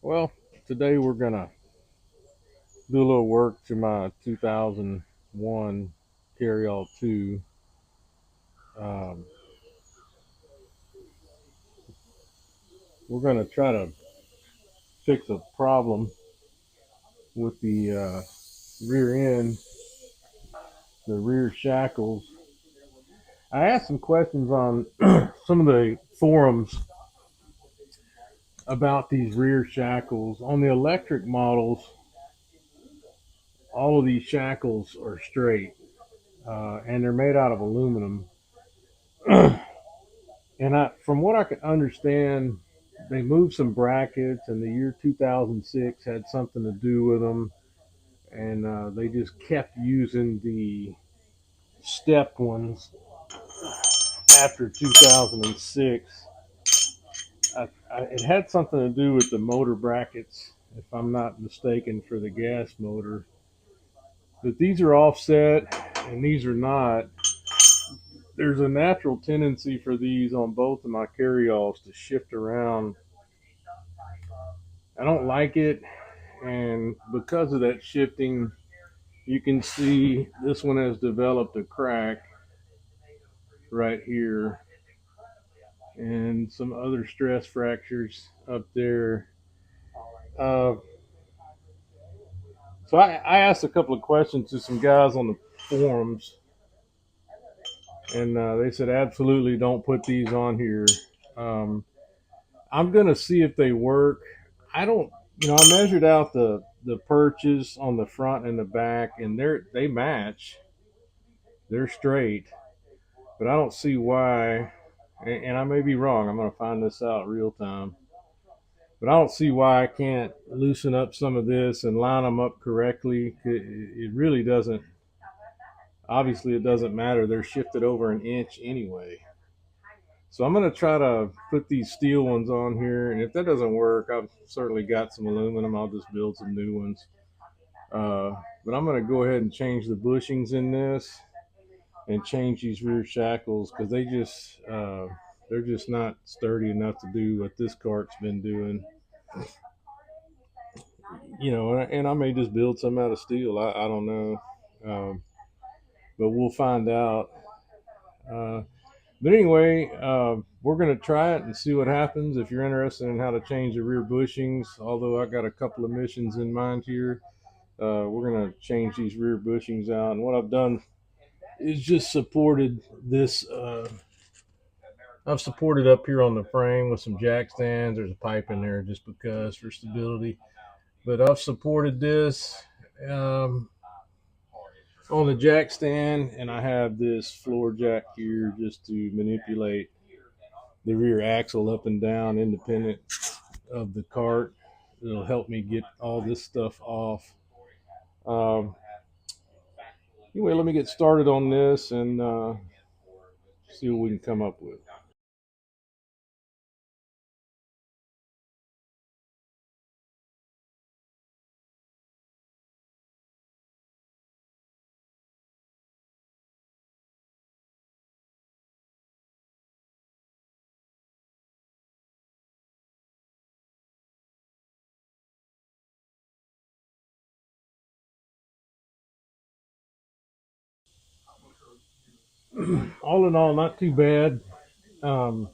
Well, today we're gonna do a little work to my 2001 Carryall 2. Um, we're gonna try to fix a problem with the rear end, the rear shackles. I asked some questions on some of the forums about these rear shackles. On the electric models, all of these shackles are straight, and they're made out of aluminum. And from what I can understand, they moved some brackets, and the year 2006 had something to do with them. And they just kept using the stepped ones after 2006. It had something to do with the motor brackets, if I'm not mistaken, for the gas motor. But these are offset, and these are not. There's a natural tendency for these on both of my carryalls to shift around. I don't like it, and because of that shifting, you can see this one has developed a crack right here and some other stress fractures up there. Uh, so I asked a couple of questions to some guys on the forums, and they said absolutely don't put these on here. Um, I'm gonna see if they work. I don't, I measured out the perches on the front and the back, and they match. They're straight, but I don't see why. And I may be wrong. I'm gonna find this out real time. But I don't see why I can't loosen up some of this and line them up correctly. It really doesn't. Obviously, it doesn't matter. They're shifted over an inch anyway. So I'm going to try to put these steel ones on here. And if that doesn't work, I've certainly got some aluminum. I'll just build some new ones. But I'm going to go ahead and change the bushings in this and change these rear shackles because they're just not sturdy enough to do what this cart's been doing. And I may just build some out of steel. I don't know, um, but we'll find out. Uh, but anyway, we're gonna try it and see what happens. If you're interested in how to change the rear bushings, although I got a couple of missions in mind here, we're gonna change these rear bushings out. And what I've done is just supported this. I've supported up here on the frame with some jack stands. There's a pipe in there just because for stability. But I've supported this. Um, on the jack stand, and I have this floor jack here just to manipulate the rear axle up and down independent of the cart. It'll help me get all this stuff off. Um, anyway, let me get started on this and see what we can come up with. All in all, not too bad. Um,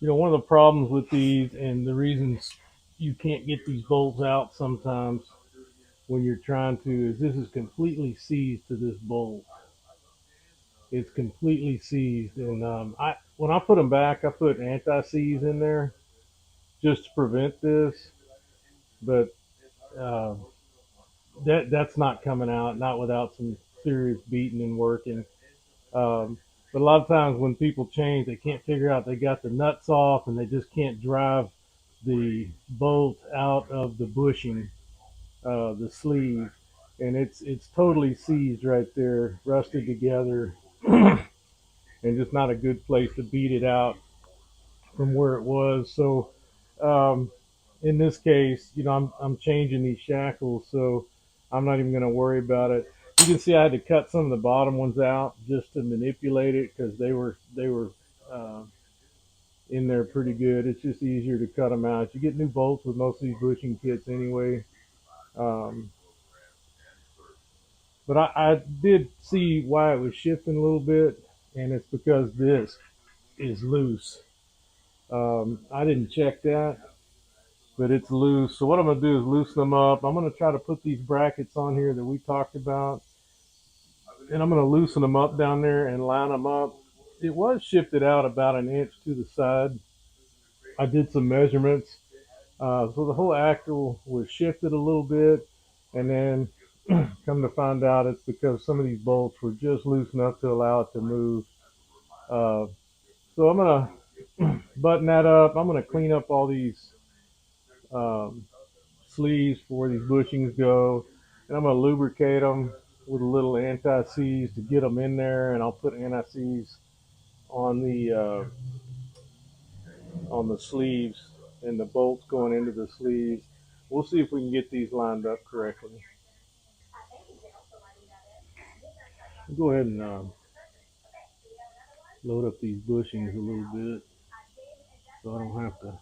one of the problems with these and the reasons you can't get these bolts out sometimes when you're trying to is this is completely seized to this bolt. It's completely seized, and I when I put them back, I put anti-seize in there just to prevent this, but uh, that's not coming out, not without some serious beating and working. Um, but a lot of times when people change, they can't figure out they got the nuts off, and they just can't drive the bolt out of the bushing, the sleeve, and it's totally seized right there, rusted together, and just not a good place to beat it out from where it was. So um, in this case, I'm changing these shackles, so I'm not even going to worry about it. You can see I had to cut some of the bottom ones out just to manipulate it because they were in there pretty good. It's just easier to cut them out. You get new bolts with most of these bushing kits anyway. Um, but I did see why it was shifting a little bit, and it's because this is loose. I didn't check that, but it's loose. So what I'm gonna do is loosen them up. I'm gonna try to put these brackets on here that we talked about, and I'm gonna loosen them up down there and line them up. It was shifted out about an inch to the side. I did some measurements. So the whole axle was shifted a little bit, and then come to find out it's because some of these bolts were just loose enough to allow it to move. Uh, so I'm gonna button that up. I'm gonna clean up all these um, sleeves before these bushings go, and I'm gonna lubricate them with a little anti-seize to get them in there, and I'll put anti-seize on the sleeves and the bolts going into the sleeves. We'll see if we can get these lined up correctly. Go ahead and load up these bushings a little bit so I don't have to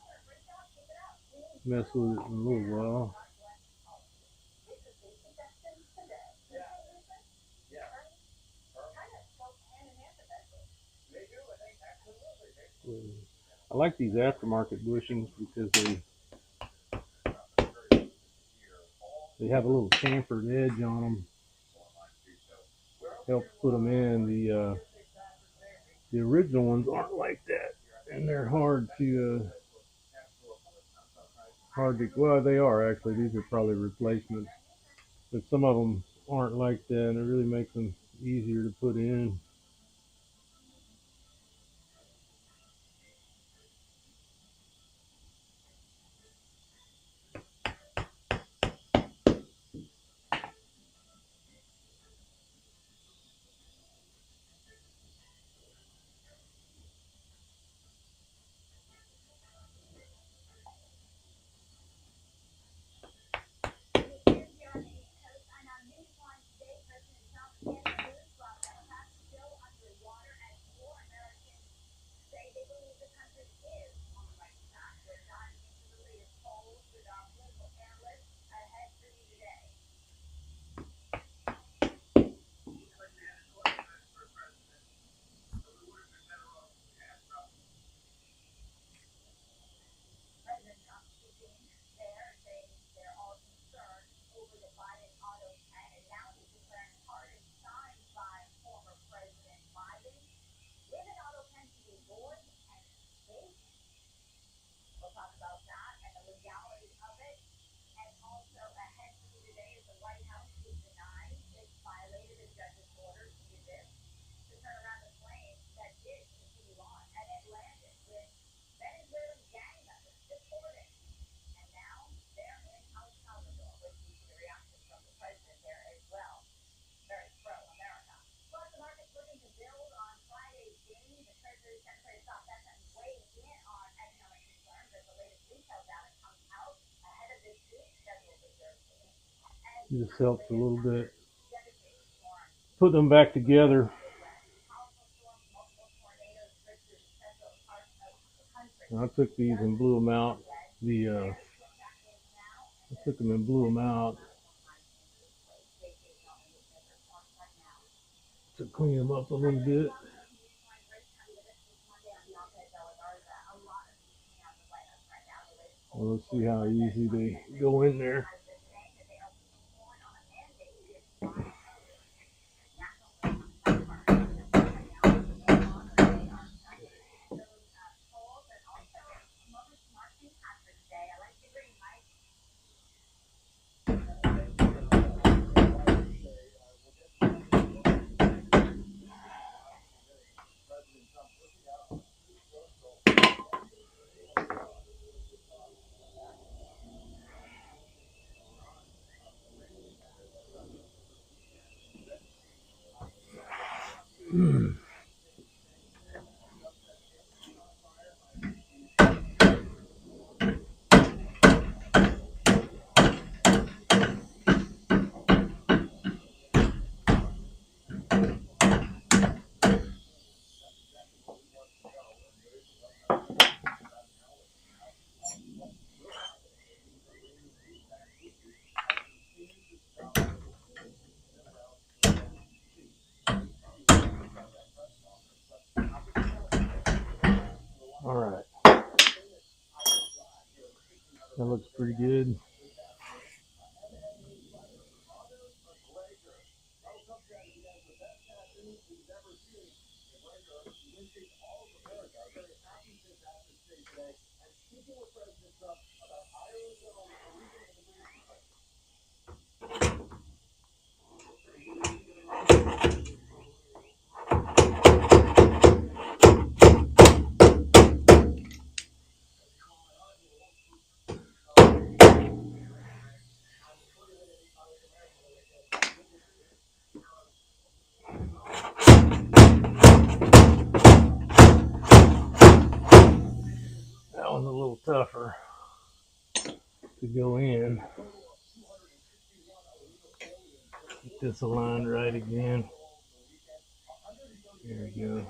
mess with it in a little while. I like these aftermarket bushings because they have a little chamfered edge on them. Helps put them in. The original ones aren't like that, and they're hard to. Well, they are actually. These are probably replacements, but some of them aren't like that, and it really makes them easier to put in. This helps a little bit. Put them back together. I took these and blew them out. I took them and blew them out to clean them up a little bit. Well, let's see how easy they go in there. That looks pretty good. That one's a little tougher to go in. Get this aligned right again. There we go.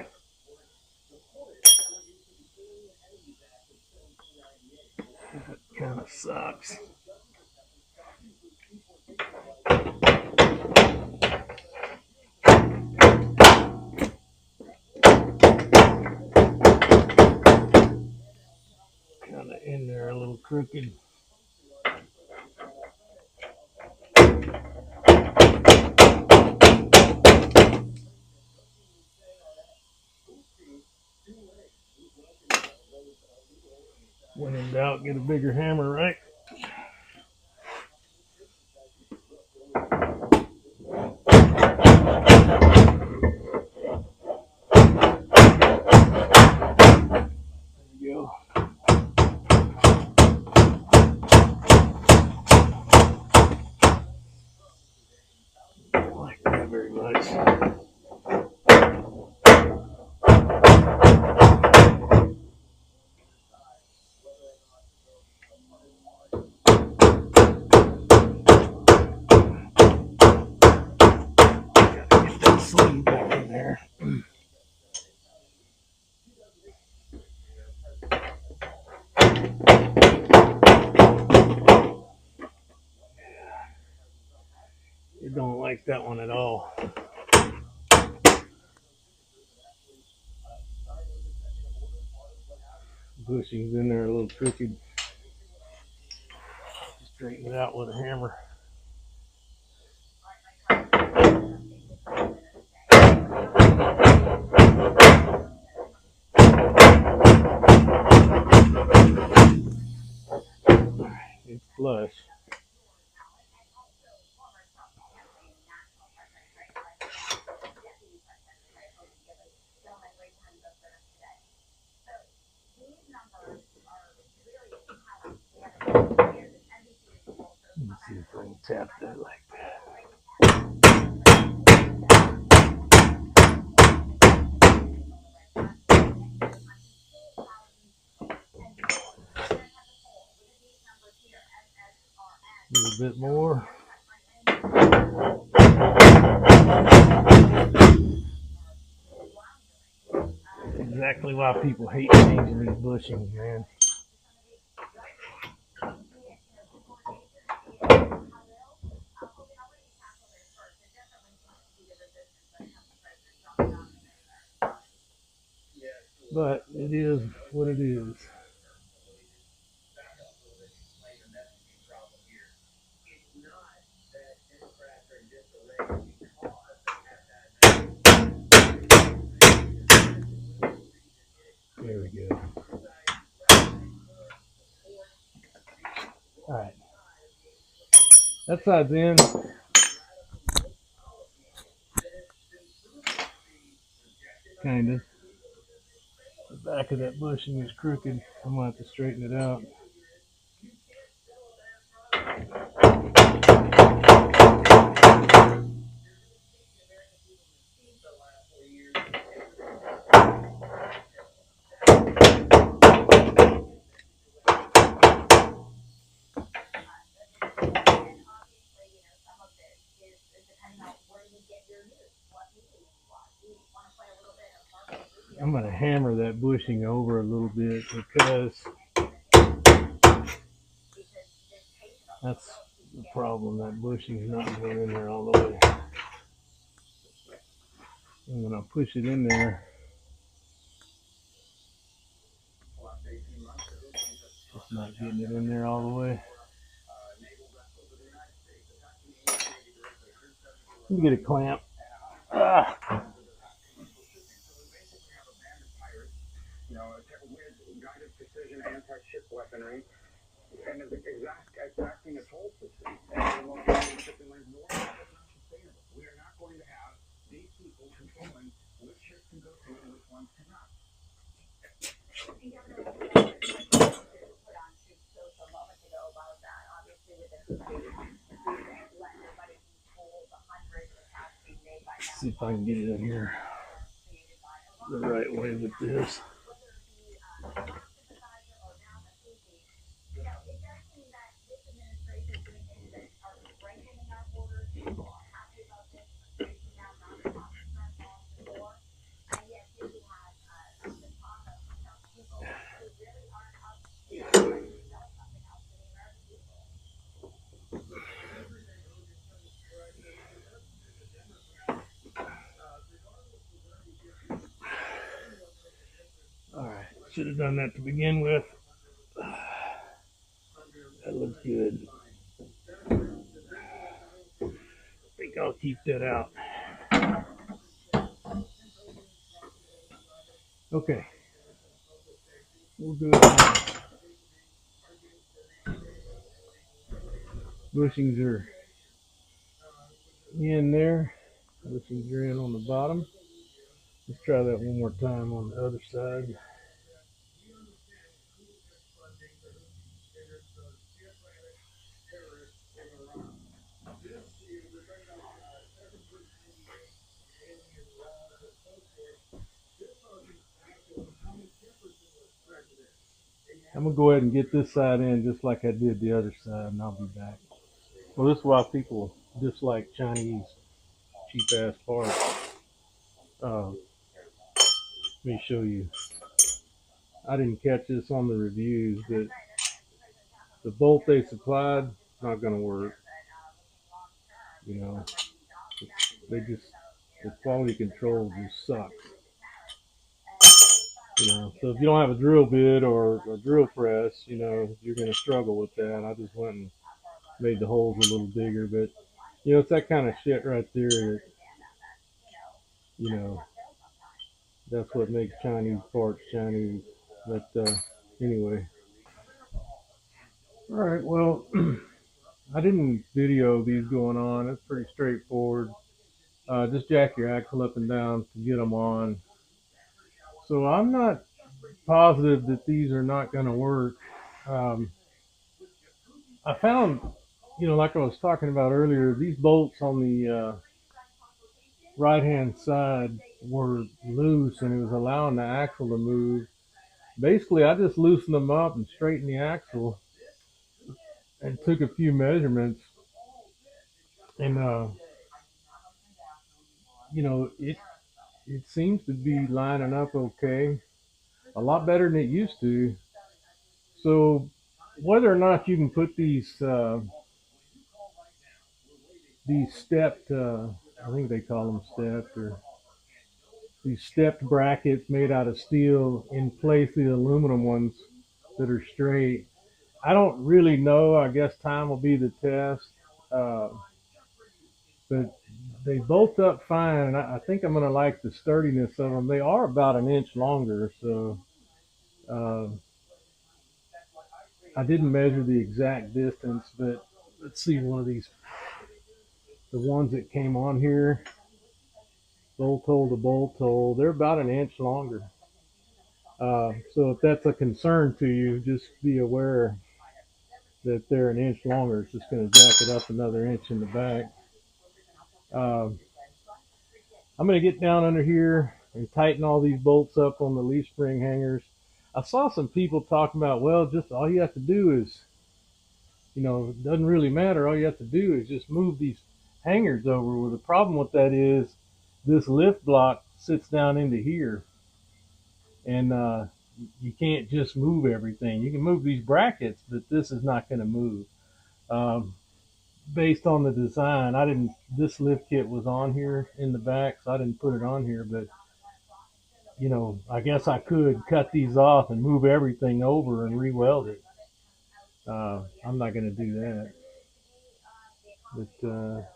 That kind of sucks. Kind of in there a little crooked. When in doubt, get a bigger hammer, right? There we go. Don't like that very much. Get that sleeve back in there. You don't like that one at all. Bushings in there a little crooked. Straighten it out with a hammer. It's flush. Let's see if I can tap that like that. A little bit more. Exactly why people hate changing these bushings, man. But it is what it is. There we go. All right. That side's in. Kind of. The back of that bushing is crooked. I'm going to have to straighten it out. I'm going to hammer that bushing over a little bit because that's the problem. That bushing's not going in there all the way. And when I push it in there, it's Not getting it in there all the way. Let me get a clamp. Ah. See if I can get it in here the right way with this. All right, should have done that to begin with. That looks good. I think I'll keep that out. Okay, we'll do it. Bushings are in there. Bushings are in on the bottom. Let's try that one more time on the other side. I'm gonna go ahead and get this side in just like I did the other side, and I'll be back. Well, this is why people dislike Chinese cheap ass parts. Let me show you. I didn't catch this on the reviews, but the bolt they supplied not gonna work. You know, they just the quality control just sucks. You know, so if you don't have a drill bit or a drill press, you know, you're gonna struggle with that. I just went and made the holes a little bigger, but you know, it's that kind of shit right there that you know that's what makes Chinese parts Chinese. But anyway, all right. Well, I didn't video these going on. It's pretty straightforward. Just jack your axle up and down to get them on. So I'm not positive that these are not going to work. Um, I found, you know, like I was talking about earlier, these bolts on the right hand side were loose and it was allowing the axle to move. Basically, I just loosened them up and straightened the axle and took a few measurements, and you know, it seems to be lining up okay, a lot better than it used to. So whether or not you can put these stepped, I think they call them stepped, or these stepped brackets made out of steel in place of the aluminum ones that are straight. I don't really know. I guess time will be the test. Uh, but they bolt up fine, and I think I'm going to like the sturdiness of them. They are about an inch longer, so uh, I didn't measure the exact distance, but let's see one of these. The ones that came on here, bolt hole to bolt hole, they're about an inch longer. So if that's a concern to you, just be aware that they're an inch longer. It's just going to jack it up another inch in the back. Um, I'm going to get down under here and tighten all these bolts up on the leaf spring hangers. I saw some people talking about, well, just all you have to do is, you know, it doesn't really matter. All you have to do is just move these hangers over. Well, the problem with that is this lift block sits down into here, and you can't just move everything. You can move these brackets, but this is not going to move. Um, Based on the design, I didn't. This lift kit was on here in the back, so I didn't put it on here. But you know, I guess I could cut these off and move everything over and re-weld it. I'm not going to do that. But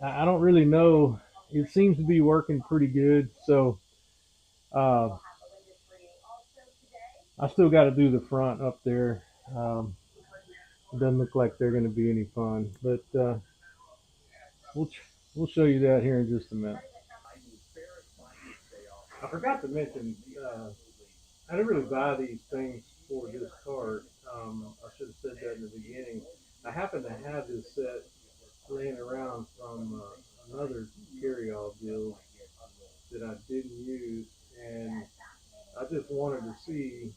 I don't really know. It seems to be working pretty good. So uh, I still got to do the front up there. Um, it doesn't look like they're going to be any fun, but we'll we'll show you that here in just a minute. I forgot to mention, I didn't really buy these things for this cart. I should have said that in the beginning. I happen to have this set laying around from another Carryall deal that I didn't use, and I just wanted to see,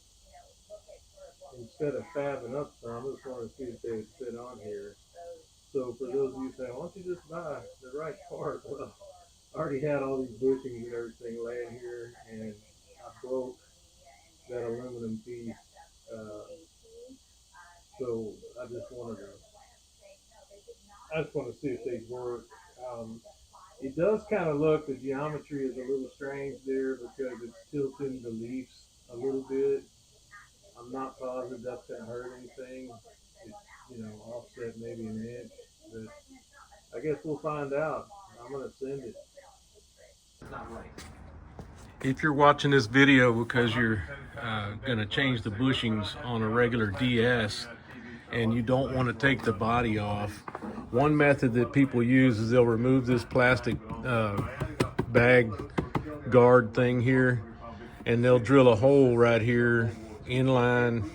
instead of fabbing up some, I just wanted to see if they would fit on here. So for those of you saying, why don't you just buy the right part? Well, I already had all these bushings and everything laying here, and I broke that aluminum piece. Uh, so I just want to see if they work. Um, it does kind of look, the geometry is a little strange there because it's tilting the leaves a little bit. I'm not positive that's going to hurt anything. It's, offset maybe an inch, but I guess we'll find out. I'm going to send it. If you're watching this video because you're going to change the bushings on a regular DS and you don't want to take the body off, one method that people use is they'll remove this plastic bag guard thing here, and they'll drill a hole right here in line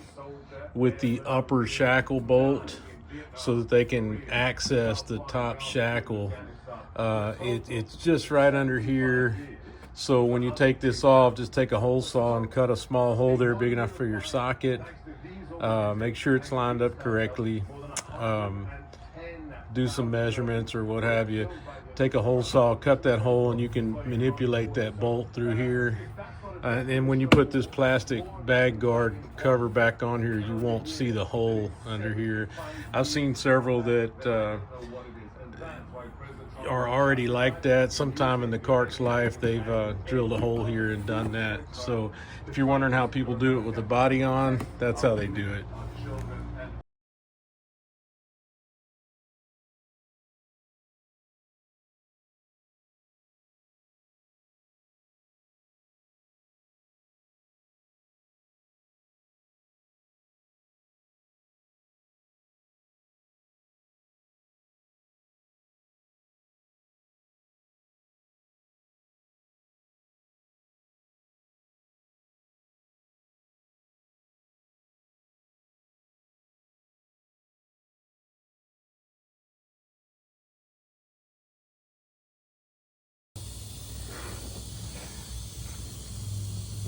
with the upper shackle bolt so that they can access the top shackle. It's just right under here. So when you take this off, just take a hole saw and cut a small hole there big enough for your socket. Make sure it's lined up correctly. Um, do some measurements or what have you. Take a hole saw, cut that hole, and you can manipulate that bolt through here. And when you put this plastic bag guard cover back on here, you won't see the hole under here. I've seen several that are already like that. Sometime in the cart's life, they've drilled a hole here and done that. So if you're wondering how people do it with the body on, that's how they do it.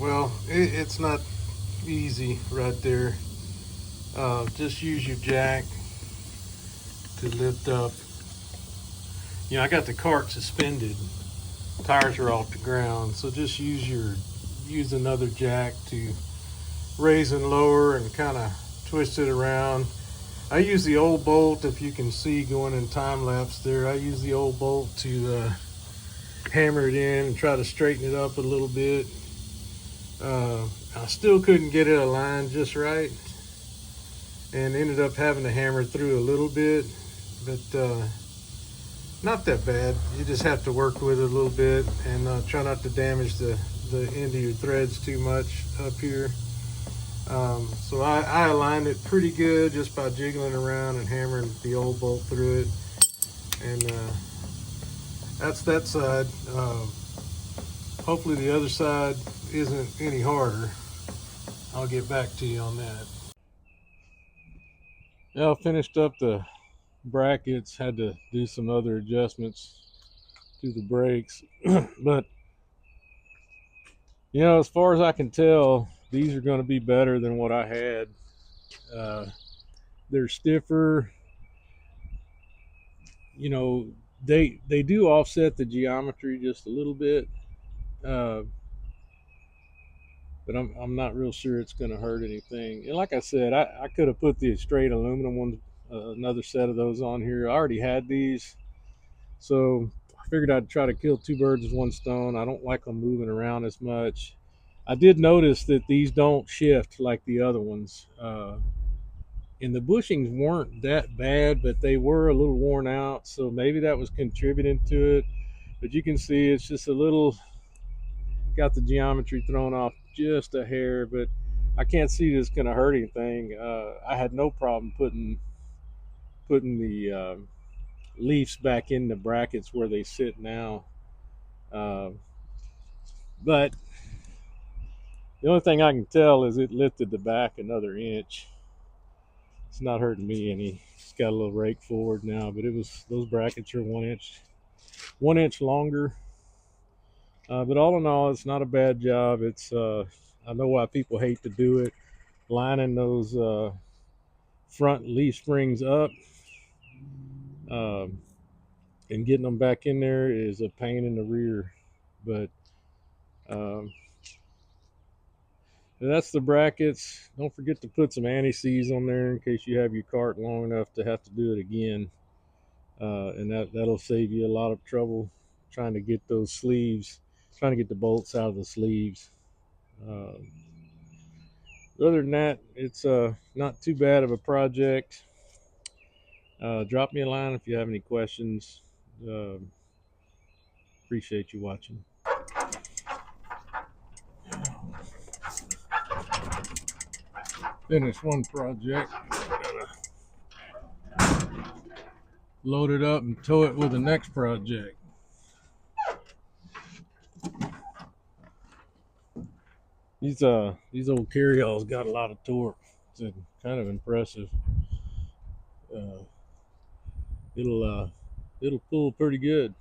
Well, it's not easy right there. Just use your jack to lift up. I got the cart suspended. Tires are off the ground, so just use another jack to raise and lower and kind of twist it around. I use the old bolt, if you can see going in time lapse there. I use the old bolt to hammer it in and try to straighten it up a little bit. I still couldn't get it aligned just right and ended up having to hammer through a little bit, but not that bad. You just have to work with it a little bit and try not to damage the end of your threads too much up here. So I aligned it pretty good just by jiggling around and hammering the old bolt through it. And that's that side. Hopefully the other side isn't any harder. I'll get back to you on that. Yeah, I finished up the brackets, had to do some other adjustments to the brakes. But, as far as I can tell, these are going to be better than what I had. Uh, they're stiffer. You know, they do offset the geometry just a little bit, uh, but I'm not real sure it's going to hurt anything. And like I said, I could have put the straight aluminum ones, another set of those on here. I already had these, so I figured I'd try to kill two birds with one stone. I don't like them moving around as much. I did notice that these don't shift like the other ones. And the bushings weren't that bad, but they were a little worn out, so maybe that was contributing to it. But you can see it's just a little, got the geometry thrown off just a hair, but I can't see this going to hurt anything. I had no problem putting the leaves back in the brackets where they sit now. Uh, but the only thing I can tell is it lifted the back another inch. It's not hurting me any. It's got a little rake forward now, but it was, those brackets are 1 inch longer. But all in all, it's not a bad job. It's I know why people hate to do it. Lining those front leaf springs up um, and getting them back in there is a pain in the rear. But um, that's the brackets. Don't forget to put some anti-seize on there in case you have your cart long enough to have to do it again. And that'll save you a lot of trouble trying to get those sleeves, trying to get the bolts out of the sleeves. Um, Other than that, it's not too bad of a project. Drop me a line if you have any questions. Appreciate you watching. Finish one project, load it up and tow it with the next project. These old Carryalls got a lot of torque. It's kind of impressive. Uh, it'll pull pretty good.